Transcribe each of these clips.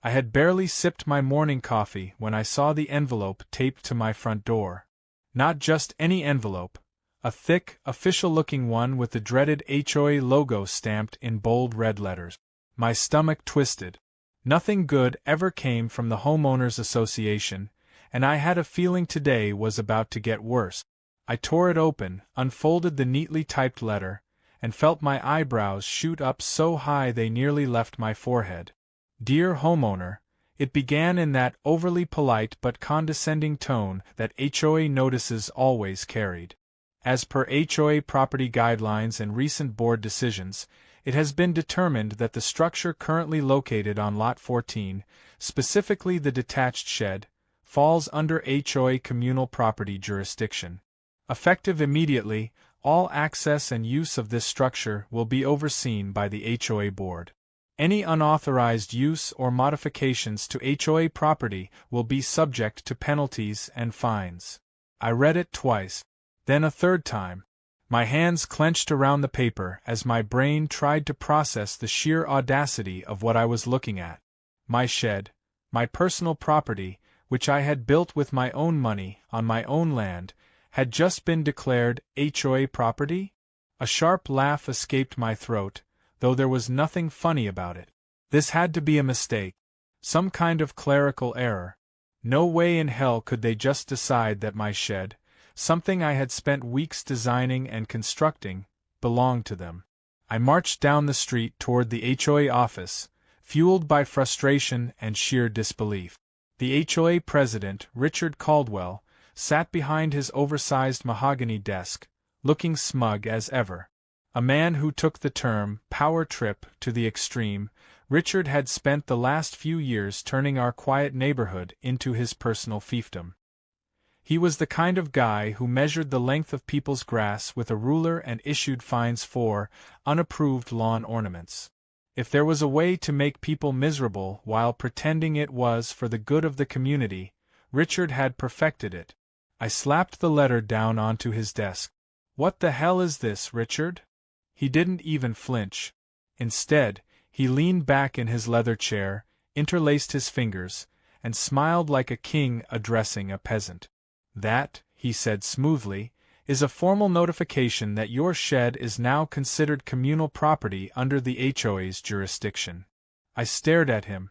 I had barely sipped my morning coffee when I saw the envelope taped to my front door. Not just any envelope, a thick, official-looking one with the dreaded HOA logo stamped in bold red letters. My stomach twisted. Nothing good ever came from the Homeowners Association, and I had a feeling today was about to get worse. I tore it open, unfolded the neatly typed letter, and felt my eyebrows shoot up so high they nearly left my forehead. Dear homeowner, it began in that overly polite but condescending tone that HOA notices always carried. As per HOA property guidelines and recent board decisions, it has been determined that the structure currently located on Lot 14, specifically the detached shed, falls under HOA communal property jurisdiction. Effective immediately, all access and use of this structure will be overseen by the HOA board. Any unauthorized use or modifications to HOA property will be subject to penalties and fines. I read it twice, then a third time. My hands clenched around the paper as my brain tried to process the sheer audacity of what I was looking at. My shed, my personal property, which I had built with my own money on my own land, had just been declared HOA property? A sharp laugh escaped my throat, though there was nothing funny about it. This had to be a mistake, some kind of clerical error. No way in hell could they just decide that my shed, something I had spent weeks designing and constructing, belonged to them. I marched down the street toward the HOA office, fueled by frustration and sheer disbelief. The HOA president, Richard Caldwell, sat behind his oversized mahogany desk, looking smug as ever. A man who took the term power trip to the extreme, Richard had spent the last few years turning our quiet neighborhood into his personal fiefdom. He was the kind of guy who measured the length of people's grass with a ruler and issued fines for unapproved lawn ornaments. If there was a way to make people miserable while pretending it was for the good of the community, Richard had perfected it. I slapped the letter down onto his desk. "What the hell is this, Richard?" He didn't even flinch. Instead, he leaned back in his leather chair, interlaced his fingers, and smiled like a king addressing a peasant. "That," he said smoothly, "is a formal notification that your shed is now considered communal property under the HOA's jurisdiction." I stared at him.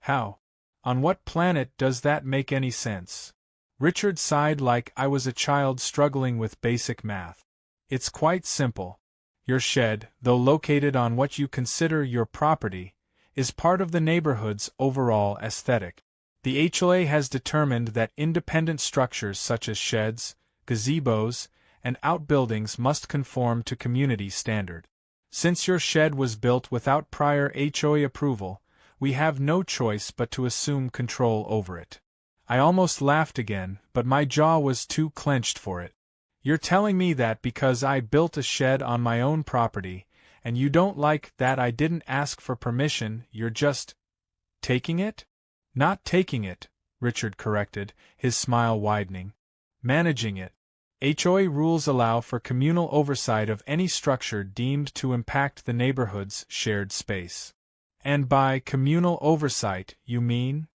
How? On what planet does that make any sense? Richard sighed like I was a child struggling with basic math. "It's quite simple. Your shed, though located on what you consider your property, is part of the neighborhood's overall aesthetic. The HOA has determined that independent structures such as sheds, gazebos, and outbuildings must conform to community standard. Since your shed was built without prior HOA approval, we have no choice but to assume control over it." I almost laughed again, but my jaw was too clenched for it. "You're telling me that because I built a shed on my own property, and you don't like that I didn't ask for permission, you're just taking it?" "Not taking it," Richard corrected, his smile widening. "Managing it. HOA rules allow for communal oversight of any structure deemed to impact the neighborhood's shared space." "And by communal oversight, you mean?"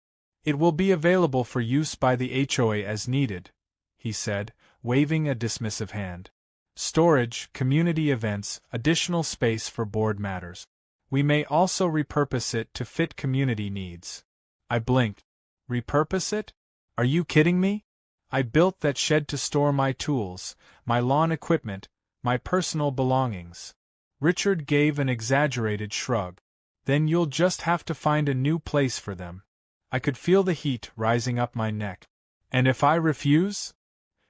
"It will be available for use by the HOA as needed," he said, waving a dismissive hand. "Storage, community events, additional space for board matters. We may also repurpose it to fit community needs." I blinked. "Repurpose it? Are you kidding me? I built that shed to store my tools, my lawn equipment, my personal belongings." Richard gave an exaggerated shrug. "Then you'll just have to find a new place for them." I could feel the heat rising up my neck. "And if I refuse?"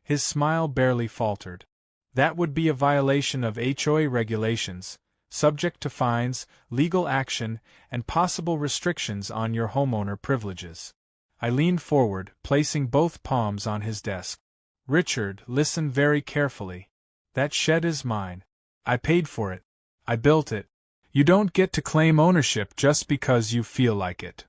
His smile barely faltered. "That would be a violation of HOA regulations, subject to fines, legal action, and possible restrictions on your homeowner privileges." I leaned forward, placing both palms on his desk. "Richard, listen very carefully. That shed is mine. I paid for it. I built it. You don't get to claim ownership just because you feel like it."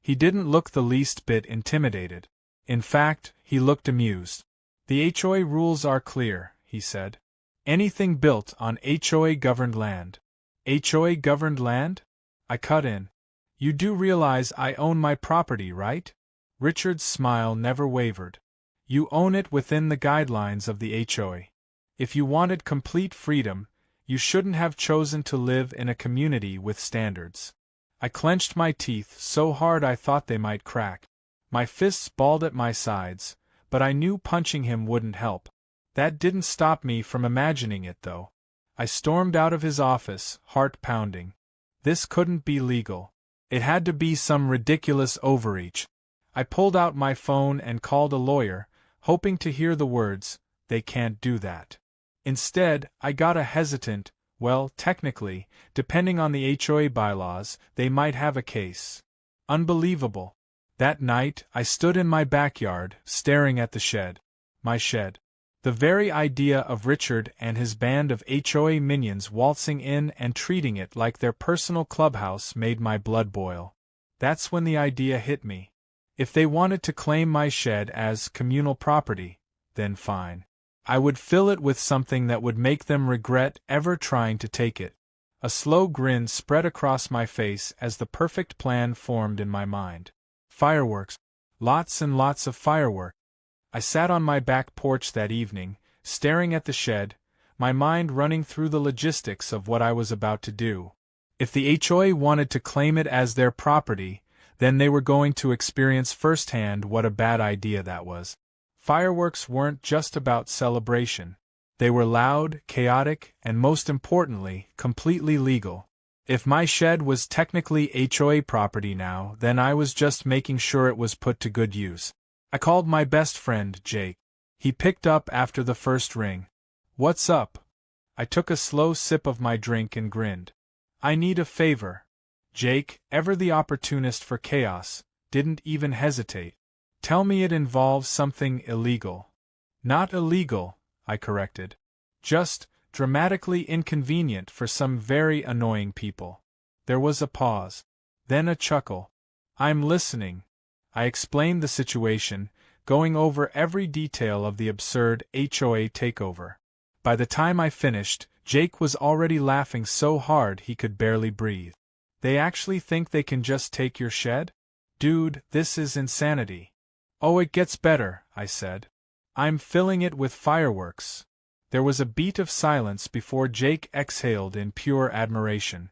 He didn't look the least bit intimidated. In fact, he looked amused. "The HOA rules are clear," he said. "Anything built on HOA-governed land." "HOA-governed land?" I cut in. You do realize I own my property, right? Richard's smile never wavered. You own it within the guidelines of the HOA. If you wanted complete freedom, you shouldn't have chosen to live in a community with standards. I clenched my teeth so hard I thought they might crack. My fists balled at my sides, but I knew punching him wouldn't help. That didn't stop me from imagining it, though. I stormed out of his office, heart pounding. This couldn't be legal. It had to be some ridiculous overreach. I pulled out my phone and called a lawyer, hoping to hear the words, "They can't do that." Instead, I got a hesitant, "Well, technically, depending on the HOA bylaws, they might have a case." Unbelievable. That night, I stood in my backyard, staring at the shed. My shed. The very idea of Richard and his band of HOA minions waltzing in and treating it like their personal clubhouse made my blood boil. That's when the idea hit me. If they wanted to claim my shed as communal property, then fine. I would fill it with something that would make them regret ever trying to take it. A slow grin spread across my face as the perfect plan formed in my mind. Fireworks. Lots and lots of fireworks. I sat on my back porch that evening, staring at the shed, my mind running through the logistics of what I was about to do. If the HOA wanted to claim it as their property, then they were going to experience firsthand what a bad idea that was. Fireworks weren't just about celebration. They were loud, chaotic, and most importantly, completely legal. If my shed was technically HOA property now, then I was just making sure it was put to good use. I called my best friend, Jake. He picked up after the first ring. "What's up?" I took a slow sip of my drink and grinned. "I need a favor." Jake, ever the opportunist for chaos, didn't even hesitate. "Tell me it involves something illegal." "Not illegal," I corrected. "Just dramatically inconvenient for some very annoying people." There was a pause. Then a chuckle. "I'm listening." I explained the situation, going over every detail of the absurd HOA takeover. By the time I finished, Jake was already laughing so hard he could barely breathe. "They actually think they can just take your shed? Dude, this is insanity." "Oh, it gets better," I said. "I'm filling it with fireworks." There was a beat of silence before Jake exhaled in pure admiration.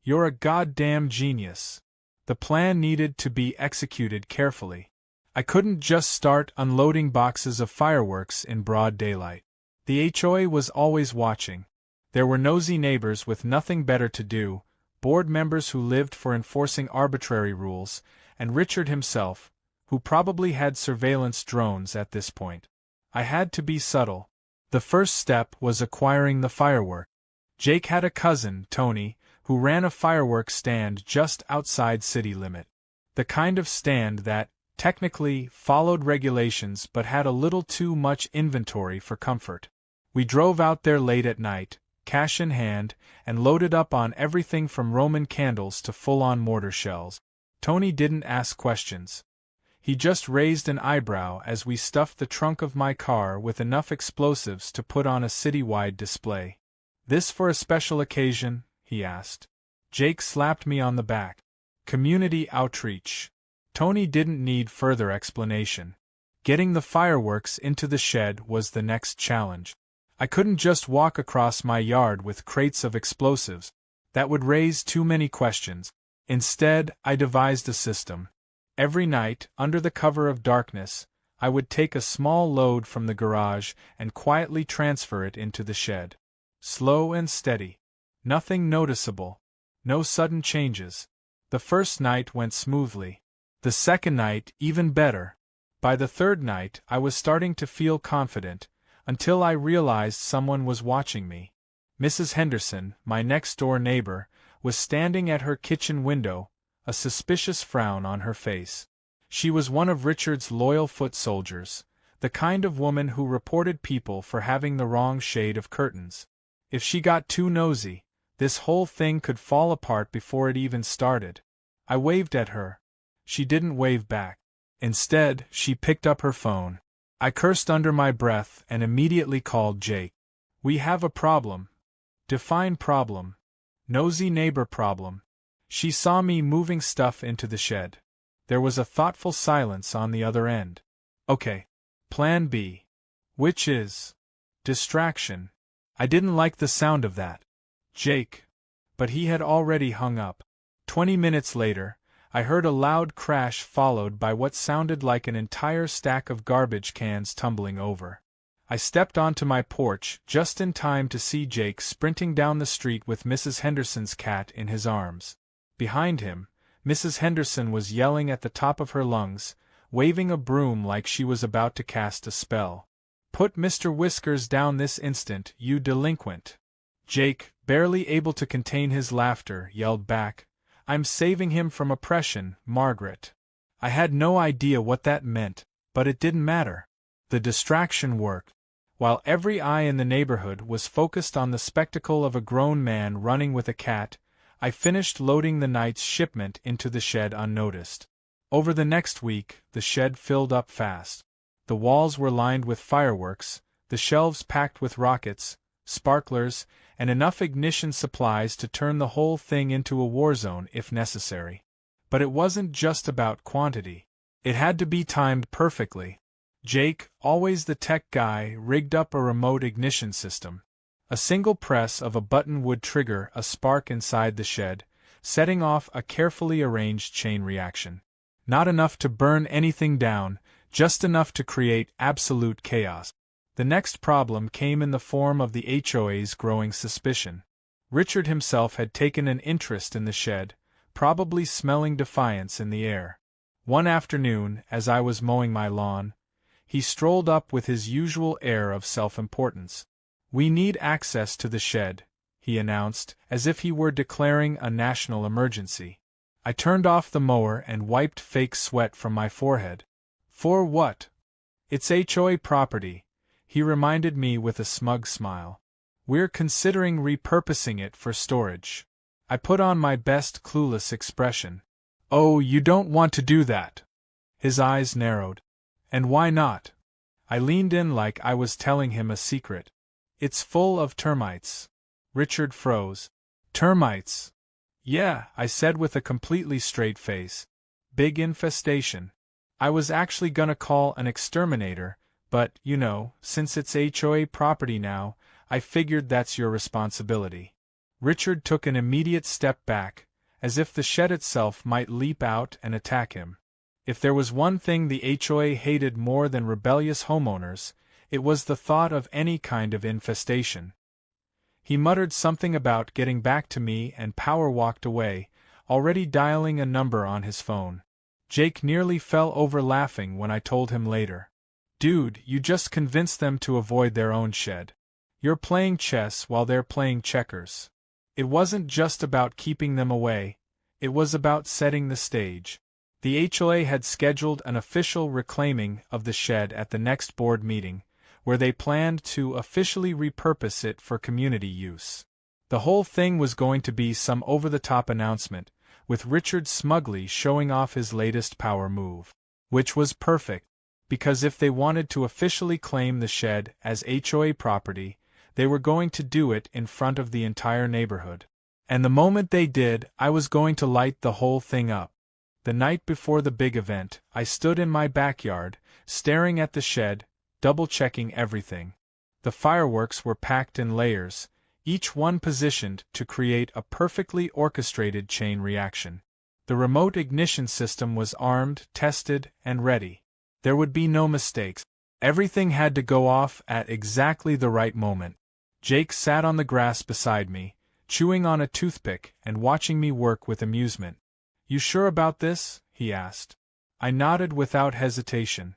"You're a goddamn genius." The plan needed to be executed carefully. I couldn't just start unloading boxes of fireworks in broad daylight. The HOA was always watching. There were nosy neighbors with nothing better to do, board members who lived for enforcing arbitrary rules, and Richard himself, who probably had surveillance drones at this point. I had to be subtle. The first step was acquiring the firework. Jake had a cousin, Tony, who ran a fireworks stand just outside city limit. The kind of stand that, technically, followed regulations but had a little too much inventory for comfort. We drove out there late at night, cash in hand, and loaded up on everything from Roman candles to full-on mortar shells. Tony didn't ask questions. He just raised an eyebrow as we stuffed the trunk of my car with enough explosives to put on a citywide display. "This for a special occasion?" he asked. Jake slapped me on the back. "Community outreach." Tony didn't need further explanation. Getting the fireworks into the shed was the next challenge. I couldn't just walk across my yard with crates of explosives. That would raise too many questions. Instead, I devised a system. Every night, under the cover of darkness, I would take a small load from the garage and quietly transfer it into the shed. Slow and steady. Nothing noticeable. No sudden changes. The first night went smoothly. The second night, even better. By the third night, I was starting to feel confident, until I realized someone was watching me. Mrs. Henderson, my next-door neighbor, was standing at her kitchen window, a suspicious frown on her face. She was one of Richard's loyal foot soldiers, the kind of woman who reported people for having the wrong shade of curtains. If she got too nosy, this whole thing could fall apart before it even started. I waved at her. She didn't wave back. Instead, she picked up her phone. I cursed under my breath and immediately called Jake. "We have a problem." "Define problem." "Nosy neighbor problem." She saw me moving stuff into the shed. There was a thoughtful silence on the other end. Okay. Plan B. Which is distraction. I didn't like the sound of that. Jake. But he had already hung up. 20 minutes later, I heard a loud crash followed by what sounded like an entire stack of garbage cans tumbling over. I stepped onto my porch just in time to see Jake sprinting down the street with Mrs. Henderson's cat in his arms. Behind him, Mrs. Henderson was yelling at the top of her lungs, waving a broom like she was about to cast a spell. "Put Mr. Whiskers down this instant, you delinquent!" Jake, barely able to contain his laughter, yelled back, "I'm saving him from oppression, Margaret." I had no idea what that meant, but it didn't matter. The distraction worked. While every eye in the neighborhood was focused on the spectacle of a grown man running with a cat, I finished loading the night's shipment into the shed unnoticed. Over the next week, the shed filled up fast. The walls were lined with fireworks, the shelves packed with rockets, sparklers, and enough ignition supplies to turn the whole thing into a war zone if necessary. But it wasn't just about quantity. It had to be timed perfectly. Jake, always the tech guy, rigged up a remote ignition system. A single press of a button would trigger a spark inside the shed, setting off a carefully arranged chain reaction. Not enough to burn anything down, just enough to create absolute chaos. The next problem came in the form of the HOA's growing suspicion. Richard himself had taken an interest in the shed, probably smelling defiance in the air. One afternoon, as I was mowing my lawn, he strolled up with his usual air of self-importance. "We need access to the shed," he announced, as if he were declaring a national emergency. I turned off the mower and wiped fake sweat from my forehead. "For what?" "It's HOA property," he reminded me with a smug smile. "We're considering repurposing it for storage." I put on my best clueless expression. "Oh, you don't want to do that?" His eyes narrowed. "And why not?" I leaned in like I was telling him a secret. "It's full of termites." Richard froze. "Termites?" "Yeah," I said with a completely straight face. "Big infestation. I was actually gonna call an exterminator, but, since it's HOA property now, I figured that's your responsibility." Richard took an immediate step back, as if the shed itself might leap out and attack him. If there was one thing the HOA hated more than rebellious homeowners, it was the thought of any kind of infestation. He muttered something about getting back to me and power walked away, already dialing a number on his phone. Jake nearly fell over laughing when I told him later. "Dude, you just convinced them to avoid their own shed. You're playing chess while they're playing checkers." It wasn't just about keeping them away, it was about setting the stage. The HOA had scheduled an official reclaiming of the shed at the next board meeting, where they planned to officially repurpose it for community use. The whole thing was going to be some over-the-top announcement, with Richard smugly showing off his latest power move. Which was perfect, because if they wanted to officially claim the shed as HOA property, they were going to do it in front of the entire neighborhood. And the moment they did, I was going to light the whole thing up. The night before the big event, I stood in my backyard, staring at the shed, double-checking everything. The fireworks were packed in layers, each one positioned to create a perfectly orchestrated chain reaction. The remote ignition system was armed, tested, and ready. There would be no mistakes. Everything had to go off at exactly the right moment. Jake sat on the grass beside me, chewing on a toothpick and watching me work with amusement. "You sure about this?" he asked. I nodded without hesitation.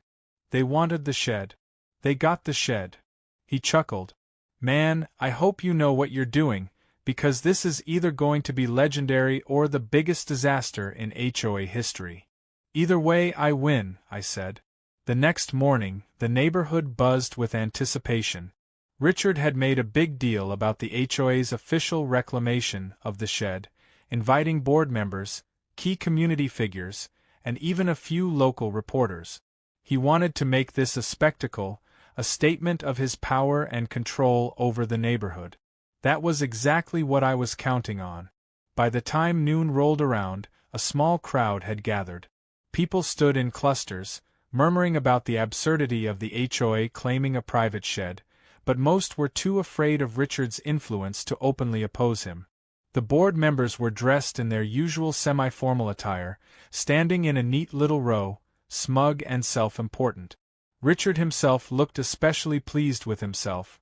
"They wanted the shed. They got the shed." He chuckled. "Man, I hope you know what you're doing, because this is either going to be legendary or the biggest disaster in HOA history." "Either way, I win," I said. The next morning, the neighborhood buzzed with anticipation. Richard had made a big deal about the HOA's official reclamation of the shed, inviting board members, key community figures, and even a few local reporters. He wanted to make this a spectacle, a statement of his power and control over the neighborhood. That was exactly what I was counting on. By the time noon rolled around, a small crowd had gathered. People stood in clusters, murmuring about the absurdity of the HOA claiming a private shed, but most were too afraid of Richard's influence to openly oppose him. The board members were dressed in their usual semi-formal attire, standing in a neat little row, smug and self-important. Richard himself looked especially pleased with himself,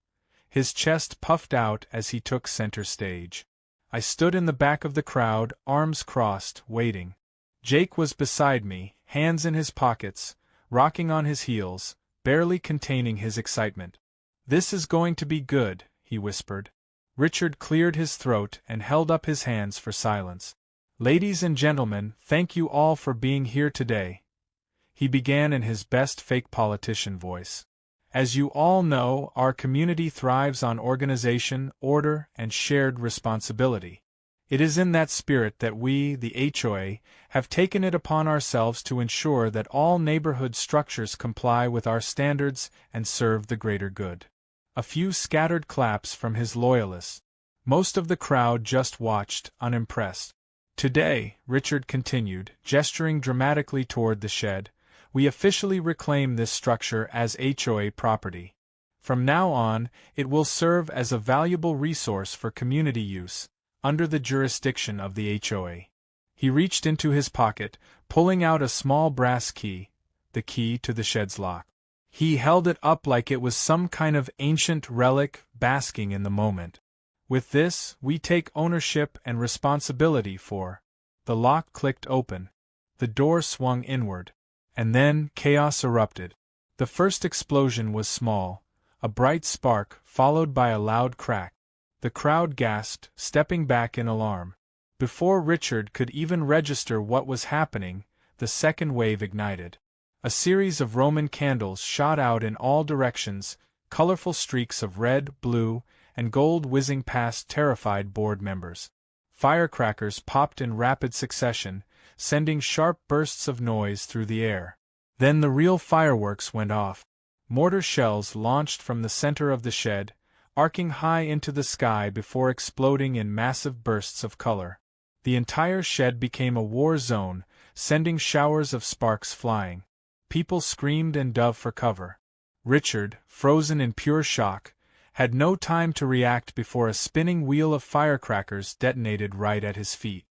his chest puffed out as he took center stage. I stood in the back of the crowd, arms crossed, waiting. Jake was beside me, hands in his pockets, rocking on his heels, barely containing his excitement. "This is going to be good," he whispered. Richard cleared his throat and held up his hands for silence. "Ladies and gentlemen, thank you all for being here today," he began in his best fake politician voice. "As you all know, our community thrives on organization, order, and shared responsibility. It is in that spirit that we, the HOA, have taken it upon ourselves to ensure that all neighborhood structures comply with our standards and serve the greater good." A few scattered claps from his loyalists. Most of the crowd just watched, unimpressed. "Today," Richard continued, gesturing dramatically toward the shed, "we officially reclaim this structure as HOA property. From now on, it will serve as a valuable resource for community use, under the jurisdiction of the HOA. He reached into his pocket, pulling out a small brass key, the key to the shed's lock. He held it up like it was some kind of ancient relic, basking in the moment. "With this, we take ownership and responsibility for—" The lock clicked open. The door swung inward. And then, chaos erupted. The first explosion was small, a bright spark, followed by a loud crack. The crowd gasped, stepping back in alarm. Before Richard could even register what was happening, the second wave ignited. A series of Roman candles shot out in all directions, colorful streaks of red, blue, and gold whizzing past terrified board members. Firecrackers popped in rapid succession, sending sharp bursts of noise through the air. Then the real fireworks went off. Mortar shells launched from the center of the shed, arcing high into the sky before exploding in massive bursts of color. The entire shed became a war zone, sending showers of sparks flying. People screamed and dove for cover. Richard, frozen in pure shock, had no time to react before a spinning wheel of firecrackers detonated right at his feet.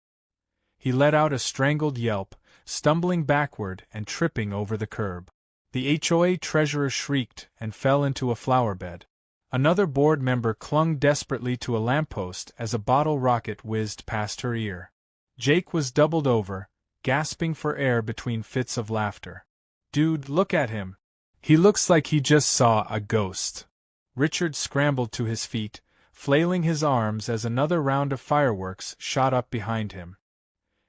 He let out a strangled yelp, stumbling backward and tripping over the curb. The HOA treasurer shrieked and fell into a flower bed. Another board member clung desperately to a lamppost as a bottle rocket whizzed past her ear. Jake was doubled over, gasping for air between fits of laughter. "Dude, look at him. He looks like he just saw a ghost." Richard scrambled to his feet, flailing his arms as another round of fireworks shot up behind him.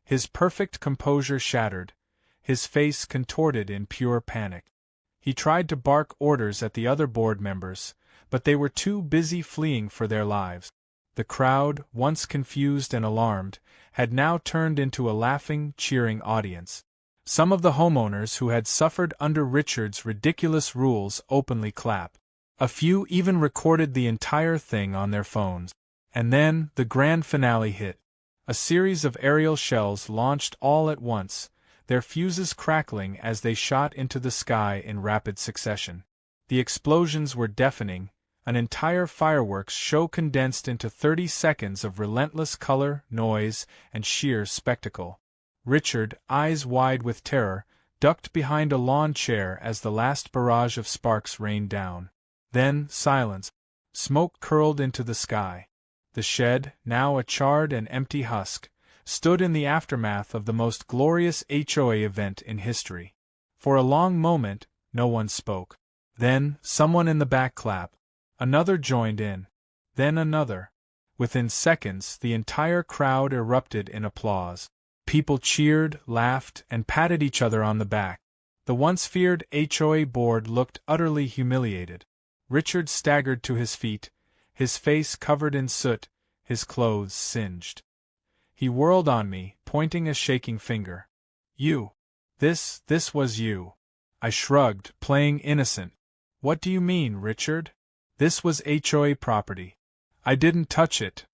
His perfect composure shattered, his face contorted in pure panic. He tried to bark orders at the other board members, but they were too busy fleeing for their lives. The crowd, once confused and alarmed, had now turned into a laughing, cheering audience. Some of the homeowners who had suffered under Richard's ridiculous rules openly clapped. A few even recorded the entire thing on their phones. And then, the grand finale hit. A series of aerial shells launched all at once, their fuses crackling as they shot into the sky in rapid succession. The explosions were deafening, an entire fireworks show condensed into 30 seconds of relentless color, noise, and sheer spectacle. Richard, eyes wide with terror, ducked behind a lawn chair as the last barrage of sparks rained down. Then, silence. Smoke curled into the sky. The shed, now a charred and empty husk, stood in the aftermath of the most glorious HOA event in history. For a long moment, no one spoke. Then, someone in the back clapped. Another joined in. Then another. Within seconds, the entire crowd erupted in applause. People cheered, laughed, and patted each other on the back. The once feared HOA board looked utterly humiliated. Richard staggered to his feet, his face covered in soot, his clothes singed. He whirled on me, pointing a shaking finger. "You. This was you." I shrugged, playing innocent. "What do you mean, Richard? This was HOA property. I didn't touch it."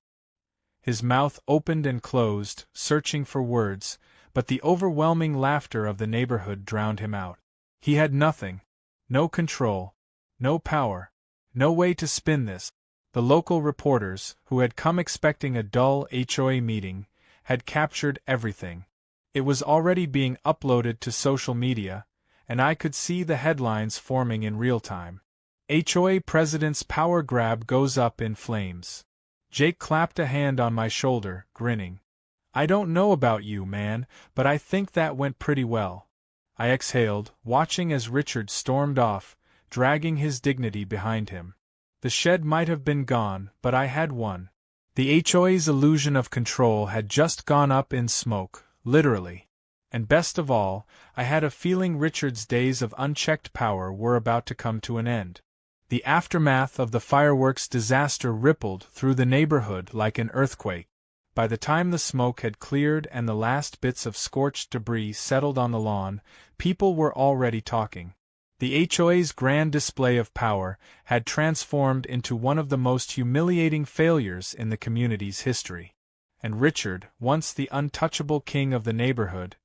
His mouth opened and closed, searching for words, but the overwhelming laughter of the neighborhood drowned him out. He had nothing. No control. No power. No way to spin this. The local reporters, who had come expecting a dull HOA meeting, had captured everything. It was already being uploaded to social media, and I could see the headlines forming in real time. HOA president's power grab goes up in flames. Jake clapped a hand on my shoulder, grinning. I don't know about you, man, but I think that went pretty well. I exhaled, watching as Richard stormed off, dragging his dignity behind him. The shed might have been gone, but I had won. The HOA's illusion of control had just gone up in smoke, literally. And best of all, I had a feeling Richard's days of unchecked power were about to come to an end. The aftermath of the fireworks disaster rippled through the neighborhood like an earthquake. By the time the smoke had cleared and the last bits of scorched debris settled on the lawn, people were already talking. The HOA's grand display of power had transformed into one of the most humiliating failures in the community's history. And Richard, once the untouchable king of the neighborhood,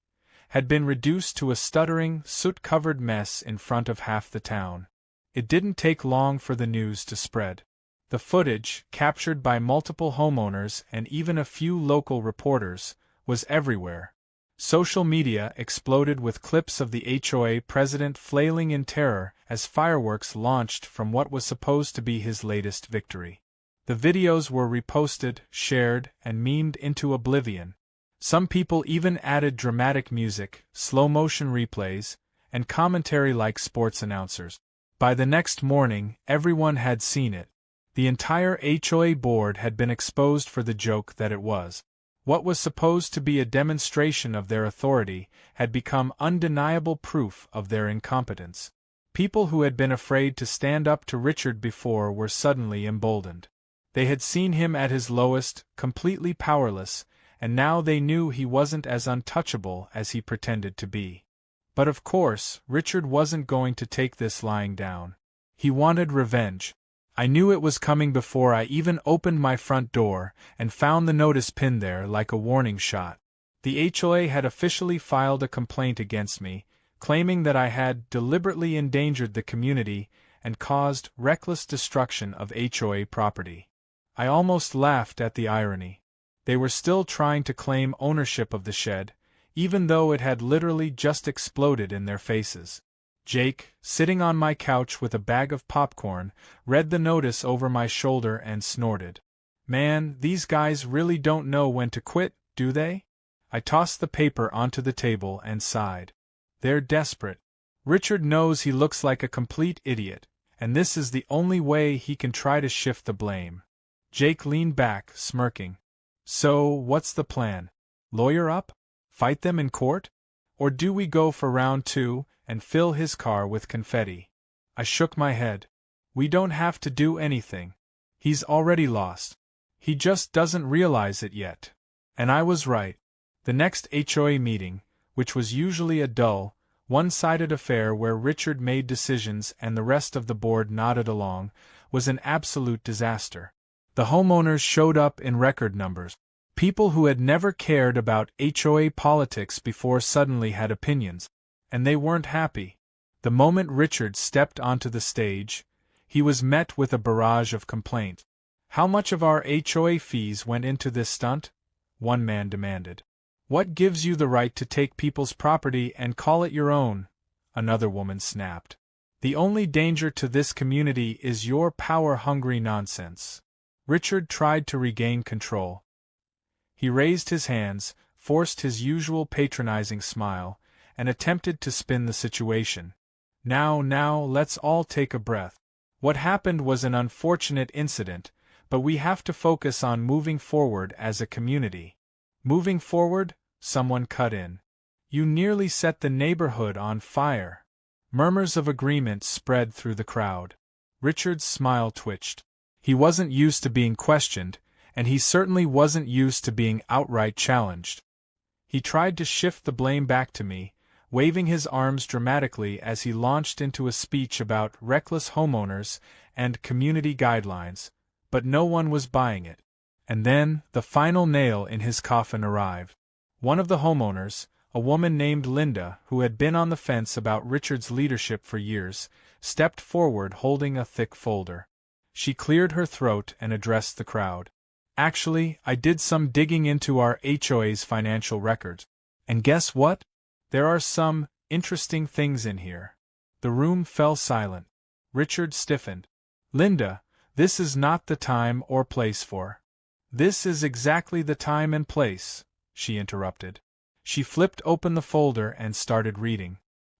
had been reduced to a stuttering, soot-covered mess in front of half the town. It didn't take long for the news to spread. The footage, captured by multiple homeowners and even a few local reporters, was everywhere. Social media exploded with clips of the HOA president flailing in terror as fireworks launched from what was supposed to be his latest victory. The videos were reposted, shared, and memed into oblivion. Some people even added dramatic music, slow-motion replays, and commentary like sports announcers. By the next morning, everyone had seen it. The entire HOA board had been exposed for the joke that it was. What was supposed to be a demonstration of their authority had become undeniable proof of their incompetence. People who had been afraid to stand up to Richard before were suddenly emboldened. They had seen him at his lowest, completely powerless, and now they knew he wasn't as untouchable as he pretended to be. But of course, Richard wasn't going to take this lying down. He wanted revenge. I knew it was coming before I even opened my front door and found the notice pinned there like a warning shot. The HOA had officially filed a complaint against me, claiming that I had deliberately endangered the community and caused reckless destruction of HOA property. I almost laughed at the irony. They were still trying to claim ownership of the shed, even though it had literally just exploded in their faces. Jake, sitting on my couch with a bag of popcorn, read the notice over my shoulder and snorted. Man, these guys really don't know when to quit, do they? I tossed the paper onto the table and sighed. They're desperate. Richard knows he looks like a complete idiot, and this is the only way he can try to shift the blame. Jake leaned back, smirking. So, what's the plan? Lawyer up? Fight them in court? Or do we go for round 2 and fill his car with confetti? I shook my head. We don't have to do anything. He's already lost. He just doesn't realize it yet. And I was right. The next HOA meeting, which was usually a dull, one-sided affair where Richard made decisions and the rest of the board nodded along, was an absolute disaster. The homeowners showed up in record numbers. People who had never cared about HOA politics before suddenly had opinions, and they weren't happy. The moment Richard stepped onto the stage, he was met with a barrage of complaints. How much of our HOA fees went into this stunt? One man demanded. What gives you the right to take people's property and call it your own? Another woman snapped. The only danger to this community is your power-hungry nonsense. Richard tried to regain control. He raised his hands, forced his usual patronizing smile, and attempted to spin the situation. Now, let's all take a breath. What happened was an unfortunate incident, but we have to focus on moving forward as a community. Moving forward? Someone cut in. You nearly set the neighborhood on fire. Murmurs of agreement spread through the crowd. Richard's smile twitched. He wasn't used to being questioned, and he certainly wasn't used to being outright challenged. He tried to shift the blame back to me, waving his arms dramatically as he launched into a speech about reckless homeowners and community guidelines, but no one was buying it. And then, the final nail in his coffin arrived. One of the homeowners, a woman named Linda, who had been on the fence about Richard's leadership for years, stepped forward holding a thick folder. She cleared her throat and addressed the crowd. Actually, I did some digging into our HOA's financial records. And guess what? There are some interesting things in here. The room fell silent. Richard stiffened. Linda, this is not the time or place for. This is exactly the time and place, she interrupted. She flipped open the folder and started reading.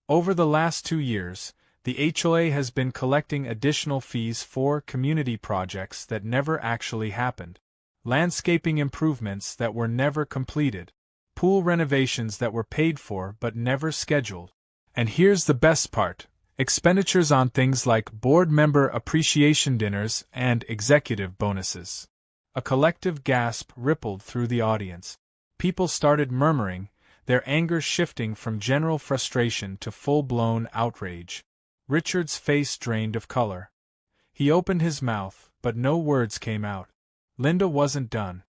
Over the last 2 years, the HOA has been collecting additional fees for community projects that never actually happened. Landscaping improvements that were never completed. Pool renovations that were paid for but never scheduled. And here's the best part: expenditures on things like board member appreciation dinners and executive bonuses. A collective gasp rippled through the audience. People started murmuring, their anger shifting from general frustration to full-blown outrage. Richard's face drained of color. He opened his mouth, but no words came out. Linda wasn't done.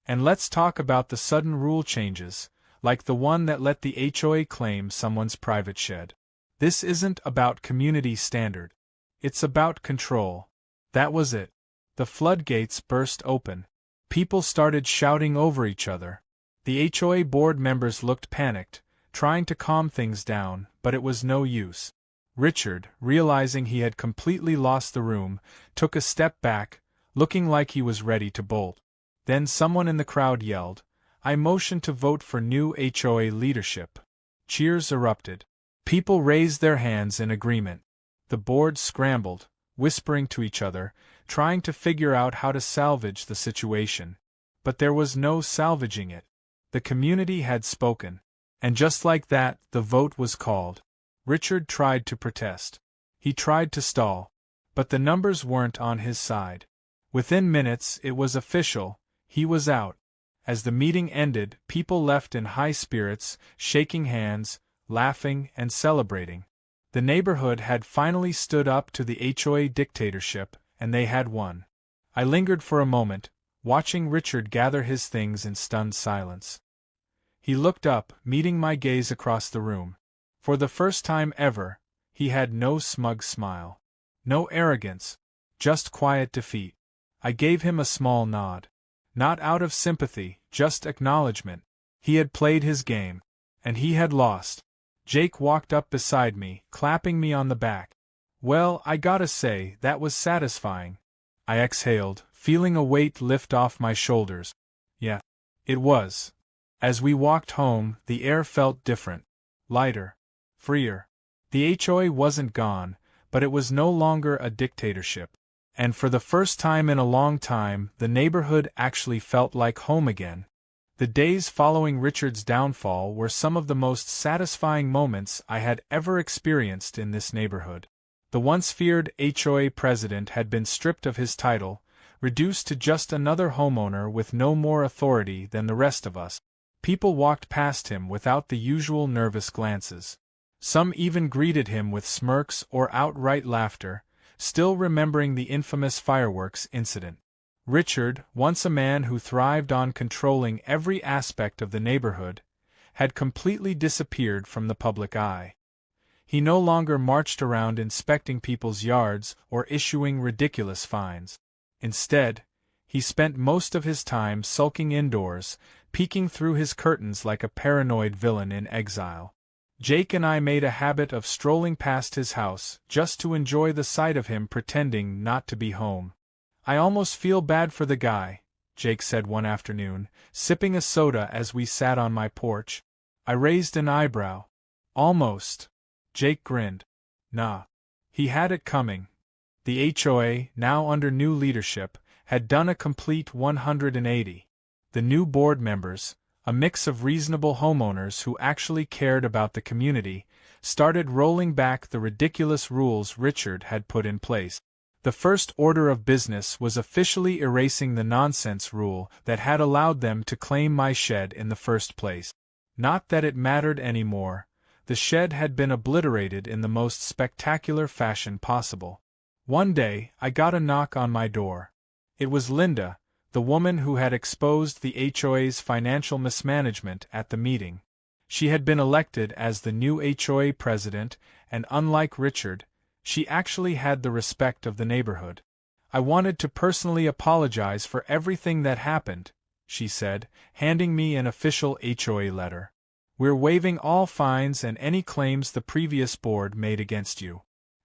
And let's talk about the sudden rule changes, like the one that let the HOA claim someone's private shed. This isn't about community standard. It's about control. That was it. The floodgates burst open. People started shouting over each other. The HOA board members looked panicked, trying to calm things down, but it was no use. Richard, realizing he had completely lost the room, took a step back, looking like he was ready to bolt. Then someone in the crowd yelled, "I motion to vote for new HOA leadership." Cheers erupted. People raised their hands in agreement. The board scrambled, whispering to each other, trying to figure out how to salvage the situation. But there was no salvaging it. The community had spoken. And just like that, the vote was called. Richard tried to protest. He tried to stall. But the numbers weren't on his side. Within minutes, it was official: he was out. As the meeting ended, people left in high spirits, shaking hands, laughing, and celebrating. The neighborhood had finally stood up to the HOA dictatorship, and they had won. I lingered for a moment, watching Richard gather his things in stunned silence. He looked up, meeting my gaze across the room. For the first time ever, he had no smug smile. No arrogance. Just quiet defeat. I gave him a small nod. Not out of sympathy, just acknowledgement. He had played his game. And he had lost. Jake walked up beside me, clapping me on the back. Well, I gotta say, that was satisfying. I exhaled, feeling a weight lift off my shoulders. Yeah, it was. As we walked home, the air felt different. Lighter. Freer. The HOA wasn't gone, but it was no longer a dictatorship. And for the first time in a long time, the neighborhood actually felt like home again. The days following Richard's downfall were some of the most satisfying moments I had ever experienced in this neighborhood. The once feared HOA president had been stripped of his title, reduced to just another homeowner with no more authority than the rest of us. People walked past him without the usual nervous glances. Some even greeted him with smirks or outright laughter, still remembering the infamous fireworks incident. Richard, once a man who thrived on controlling every aspect of the neighborhood, had completely disappeared from the public eye. He no longer marched around inspecting people's yards or issuing ridiculous fines. Instead, he spent most of his time sulking indoors, peeking through his curtains like a paranoid villain in exile. Jake and I made a habit of strolling past his house just to enjoy the sight of him pretending not to be home. "I almost feel bad for the guy," Jake said one afternoon, sipping a soda as we sat on my porch. I raised an eyebrow. "Almost." Jake grinned. "Nah. He had it coming." The HOA, now under new leadership, had done a complete 180. The new board members, a mix of reasonable homeowners who actually cared about the community, started rolling back the ridiculous rules Richard had put in place. The first order of business was officially erasing the nonsense rule that had allowed them to claim my shed in the first place. Not that it mattered anymore. The shed had been obliterated in the most spectacular fashion possible. One day, I got a knock on my door. It was Linda, the woman who had exposed the HOA's financial mismanagement at the meeting. She had been elected as the new HOA president, and unlike Richard, she actually had the respect of the neighborhood. "I wanted to personally apologize for everything that happened," she said, handing me an official HOA letter. "We're waiving all fines and any claims the previous board made against you.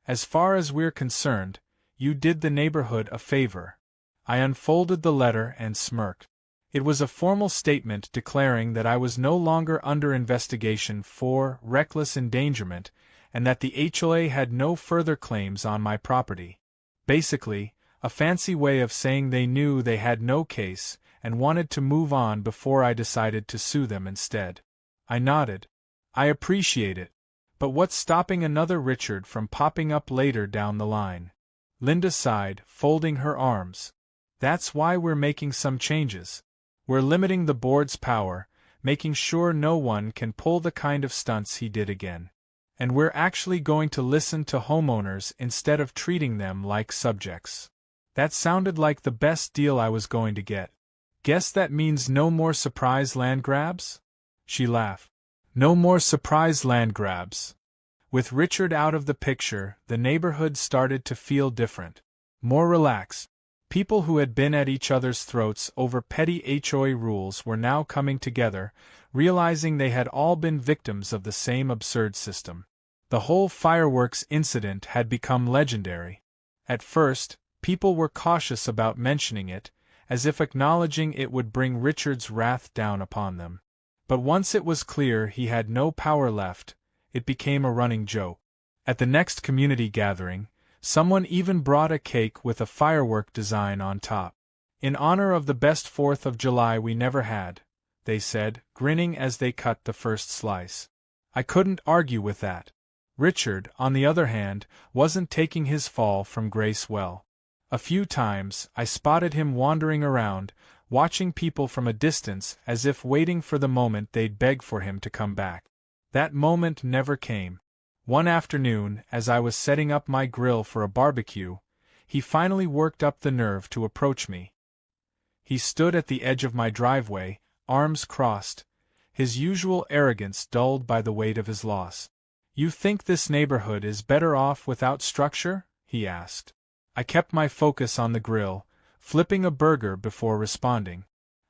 As far as we're concerned, you did the neighborhood a favor." I unfolded the letter and smirked. It was a formal statement declaring that I was no longer under investigation for reckless endangerment and that the HOA had no further claims on my property. Basically, a fancy way of saying they knew they had no case and wanted to move on before I decided to sue them instead. I nodded. "I appreciate it. But what's stopping another Richard from popping up later down the line?" Linda sighed, folding her arms. "That's why we're making some changes. We're limiting the board's power, making sure no one can pull the kind of stunts he did again. And we're actually going to listen to homeowners instead of treating them like subjects." That sounded like the best deal I was going to get. "Guess that means no more surprise land grabs?" She laughed. "No more surprise land grabs." With Richard out of the picture, the neighborhood started to feel different. More relaxed. People who had been at each other's throats over petty HOA rules were now coming together, realizing they had all been victims of the same absurd system. The whole fireworks incident had become legendary. At first, people were cautious about mentioning it, as if acknowledging it would bring Richard's wrath down upon them. But once it was clear he had no power left, it became a running joke. At the next community gathering, someone even brought a cake with a firework design on top. "In honor of the best 4th of July we never had," they said, grinning as they cut the first slice. I couldn't argue with that. Richard, on the other hand, wasn't taking his fall from grace well. A few times, I spotted him wandering around, watching people from a distance as if waiting for the moment they'd beg for him to come back. That moment never came. One afternoon, as I was setting up my grill for a barbecue, he finally worked up the nerve to approach me. He stood at the edge of my driveway, arms crossed, his usual arrogance dulled by the weight of his loss. "You think this neighborhood is better off without structure?" he asked. I kept my focus on the grill, flipping a burger before responding.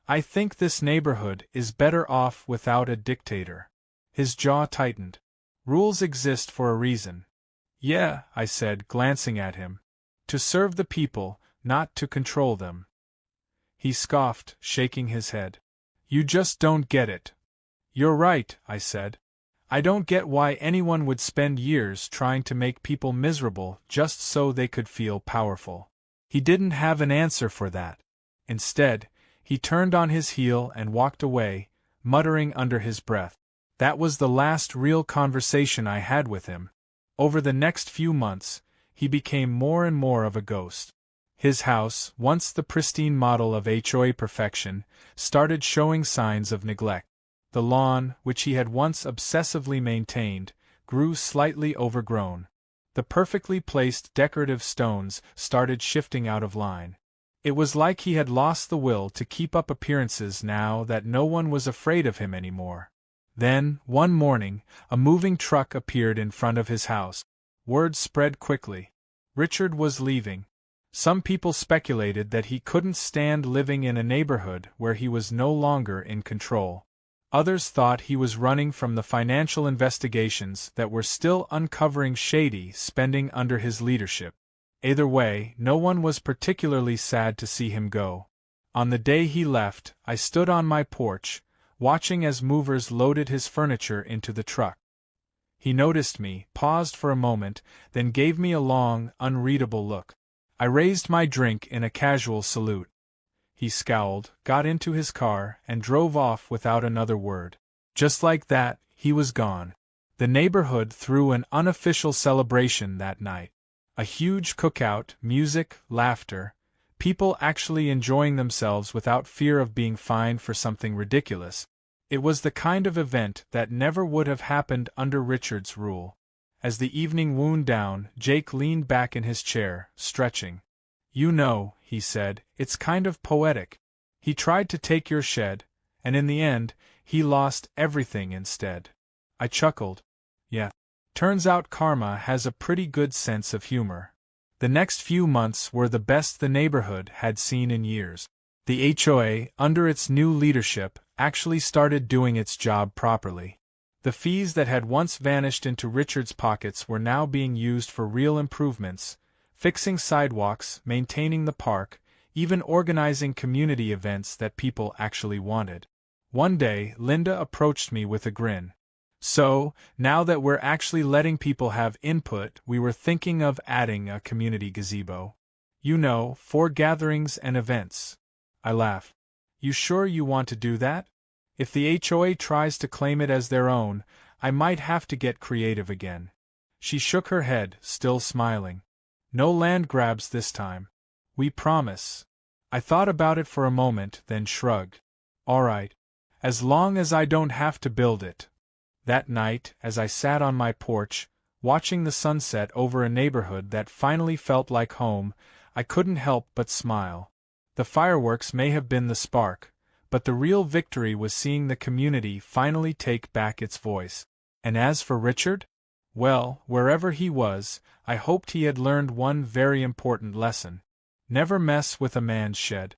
"I think this neighborhood is better off without a dictator." His jaw tightened. "Rules exist for a reason." "Yeah," I said, glancing at him. "To serve the people, not to control them." He scoffed, shaking his head. "You just don't get it." "You're right," I said. "I don't get why anyone would spend years trying to make people miserable just so they could feel powerful." He didn't have an answer for that. Instead, he turned on his heel and walked away, muttering under his breath. That was the last real conversation I had with him. Over the next few months, he became more and more of a ghost. His house, once the pristine model of HOA perfection, started showing signs of neglect. The lawn, which he had once obsessively maintained, grew slightly overgrown. The perfectly placed decorative stones started shifting out of line. It was like he had lost the will to keep up appearances now that no one was afraid of him anymore. Then, one morning, a moving truck appeared in front of his house. Word spread quickly. Richard was leaving. Some people speculated that he couldn't stand living in a neighborhood where he was no longer in control. Others thought he was running from the financial investigations that were still uncovering shady spending under his leadership. Either way, no one was particularly sad to see him go. On the day he left, I stood on my porch, watching as movers loaded his furniture into the truck. He noticed me, paused for a moment, then gave me a long, unreadable look. I raised my drink in a casual salute. He scowled, got into his car, and drove off without another word. Just like that, he was gone. The neighborhood threw an unofficial celebration that night. A huge cookout, music, laughter, people actually enjoying themselves without fear of being fined for something ridiculous. It was the kind of event that never would have happened under Richard's rule. As the evening wound down, Jake leaned back in his chair, stretching. "You know," he said, "it's kind of poetic. He tried to take your shed, and in the end, he lost everything instead. I chuckled. Yeah. Turns out karma has a pretty good sense of humor. The next few months were the best the neighborhood had seen in years. The HOA, under its new leadership, actually started doing its job properly. The fees that had once vanished into Richard's pockets were now being used for real improvements, fixing sidewalks, maintaining the park, even organizing community events that people actually wanted. One day, Linda approached me with a grin. So, now that we're actually letting people have input, we were thinking of adding a community gazebo. You know, for gatherings and events. I laughed. You sure you want to do that? If the HOA tries to claim it as their own, I might have to get creative again. She shook her head, still smiling. No land grabs this time. We promise. I thought about it for a moment, then shrugged. All right. As long as I don't have to build it. That night, as I sat on my porch, watching the sunset over a neighborhood that finally felt like home, I couldn't help but smile. The fireworks may have been the spark, but the real victory was seeing the community finally take back its voice. And as for Richard? Well, wherever he was, I hoped he had learned one very important lesson. Never mess with a man's shed.